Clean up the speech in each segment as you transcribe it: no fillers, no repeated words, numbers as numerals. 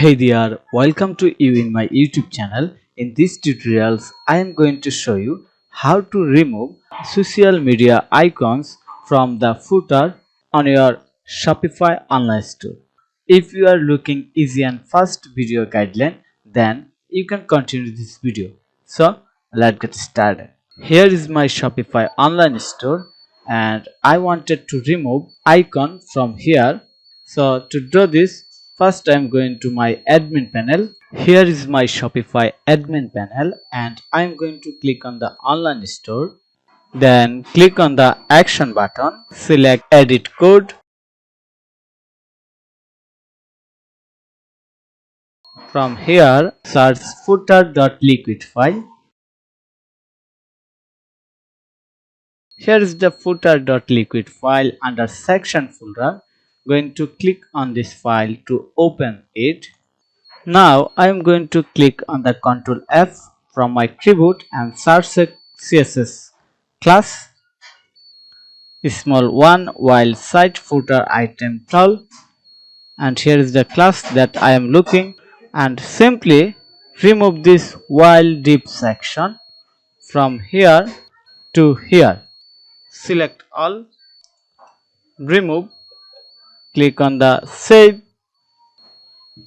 Hey there, welcome to you in my YouTube channel. In these tutorials, I am going to show you how to remove social media icons from the footer on your Shopify online store. If you are looking easy and fast video guideline, then you can continue this video. So let's get started. Here is my Shopify online store and I wanted to remove icon from here. So to do this, first I am going to my admin panel. Here is my Shopify admin panel and I am going to click on the online store. Then click on the action button, select edit code. From here search footer.liquid file. Here is the footer.liquid file under section folder. Going to click on this file to open it. Now I am going to click on the Ctrl F from my keyboard and search a CSS class small one while site footer item tall, and here is the class that I am looking, and simply remove this while deep section from here to here. Select all, remove, click on the save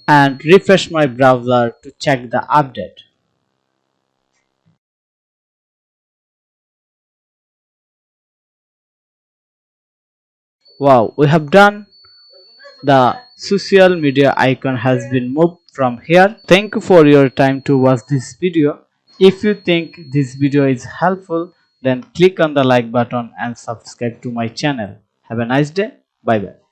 and refresh my browser to check the update. Wow, we have done. The social media icon has been moved from here. Thank you for your time to watch this video. If you think this video is helpful, then click on the like button and subscribe to my channel. Have a nice day. Bye bye.